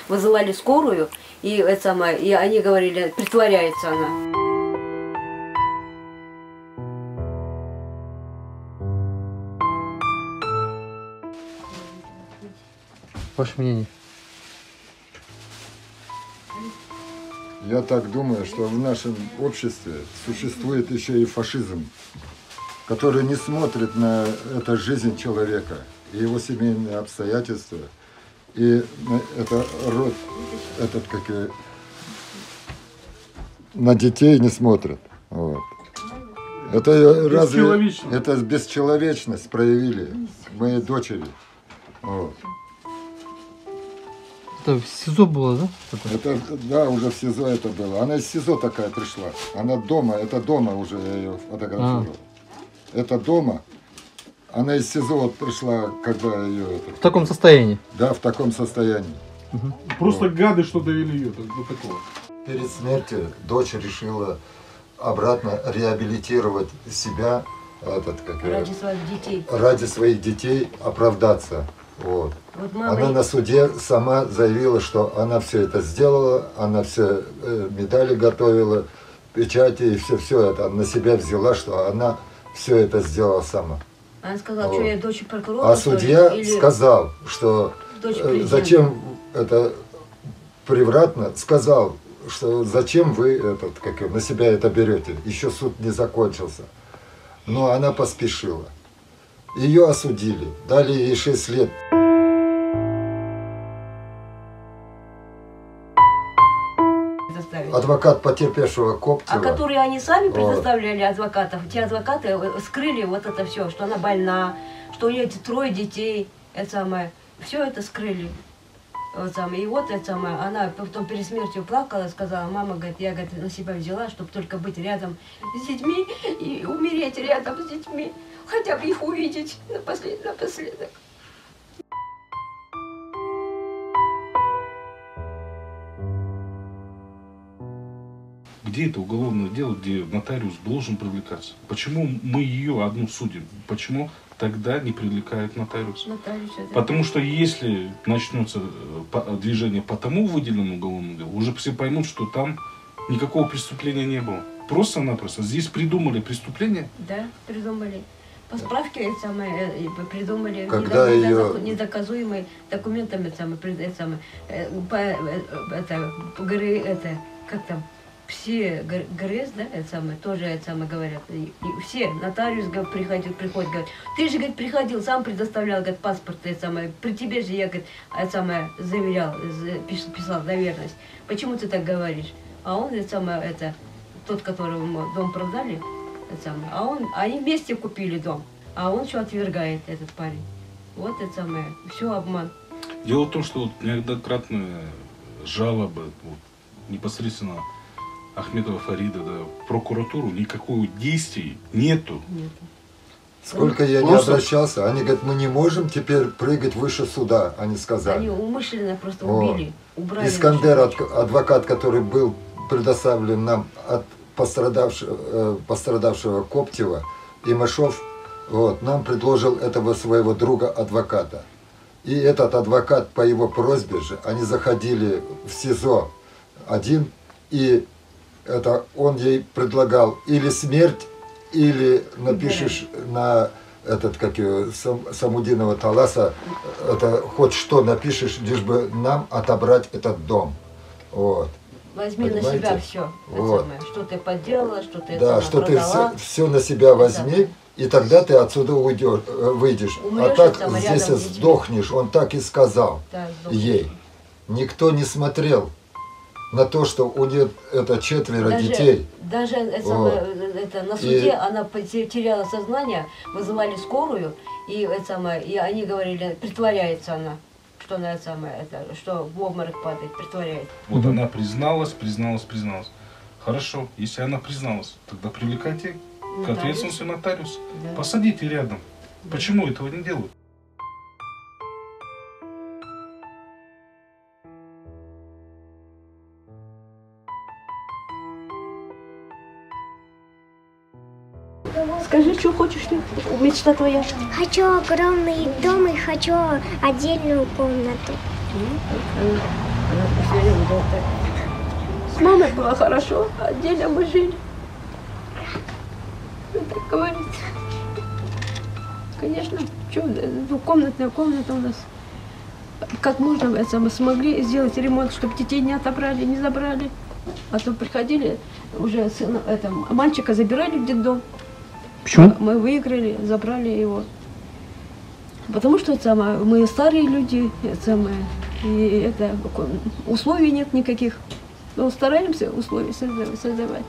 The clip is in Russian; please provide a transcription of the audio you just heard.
вызывали скорую, и, и они говорили, притворяется она. Ваше мнение? Я так думаю, что в нашем обществе существует еще и фашизм, который не смотрит на эту жизнь человека, и его семейные обстоятельства, и это род, на детей не смотрят. Вот. Это разве это бесчеловечность проявили моей дочери. Вот. Это в СИЗО было, да? Это, да, уже в СИЗО это было. Она из СИЗО такая пришла. Она дома, это дома уже я ее фотографировал. Это дома. Она из СИЗО вот пришла, когда ее... В таком состоянии? Да, в таком состоянии. Просто вот. Гады, что довели ее до такого. Перед смертью дочь решила обратно реабилитировать себя ради своих детей оправдаться. Вот. Вот она на суде сама заявила, что она все это сделала, она все медали готовила, печати и все это на себя взяла, что она все это сделала сама. Она сказала, вот. Что я дочь прокурора. А судья сказал, что зачем это превратно, сказал, что зачем вы на себя это берете, еще суд не закончился. Но она поспешила. Ее осудили, дали ей 6 лет. Адвокат потерпевшего Коптева. А которые они сами предоставляли адвокатов, те адвокаты скрыли вот это все, что она больна, что у нее 3 детей, все это скрыли. И вот она потом перед смертью плакала, сказала, мама, говорит, я на себя взяла, чтобы только быть рядом с детьми и умереть рядом с детьми, хотя бы их увидеть напоследок. Где это уголовное дело, где нотариус должен привлекаться? Почему мы ее одну судим? Почему тогда не привлекают нотариус? Потому что если начнется движение по тому выделенному уголовному делу, уже все поймут, что там никакого преступления не было. Просто-напросто. Здесь придумали преступление? Да, придумали. По справке придумали недоказуемые документами как там, все ГРС, да, тоже говорят, и все, нотариус приходит, говорит, ты же, говорит, приходил, сам предоставлял, говорит, паспорт, при тебе же я, говорит, заверял, писал доверенность, почему ты так говоришь? А он, тот, которому дом продали, они вместе купили дом, а он что отвергает, этот парень. Вот все обман. Дело в том, что неоднократные жалобы, непосредственно Ахметова Фарида, в прокуратуру, никакого действия нету. Сколько я не обращался, они говорят, мы не можем теперь прыгать выше суда, они сказали. Они умышленно просто убили, убрали. Искандер, адвокат, который был предоставлен нам от пострадавшего Коптева, Имашов, нам предложил этого своего друга-адвоката. И этот адвокат по его просьбе же, они заходили в СИЗО один, и он ей предлагал или смерть, или напишешь на Самудинова Таласа, хоть что напишешь, лишь бы нам отобрать этот дом. Вот. Возьми на себя все, что ты подделала, что ты что продала. Ты все на себя возьми, и тогда ты отсюда выйдешь. Умрешь, а так здесь сдохнешь, он так и сказал ей. Никто не смотрел на то, что у нее 4 детей. Даже на суде она потеряла сознание, вызывали скорую, и они говорили, притворяется она, что она что в обморок падает, притворяется. Вот она призналась. Хорошо, если она призналась, тогда привлекайте к ответственности нотариуса. Да. Посадите рядом. Да. Почему этого не делают? Скажи, что хочешь ты? Мечта твоя? Хочу огромный дом и хочу отдельную комнату. С мамой было хорошо, а отдельно мы жили. Это говорится. Конечно, двухкомнатная комната у нас. Как можно, мы смогли сделать ремонт, чтобы детей не отобрали, не забрали. А то приходили, уже сына, мальчика забирали в детдом. Почему? Мы выиграли, забрали его. Потому что мы старые люди, и условий нет никаких. Но стараемся условия создавать.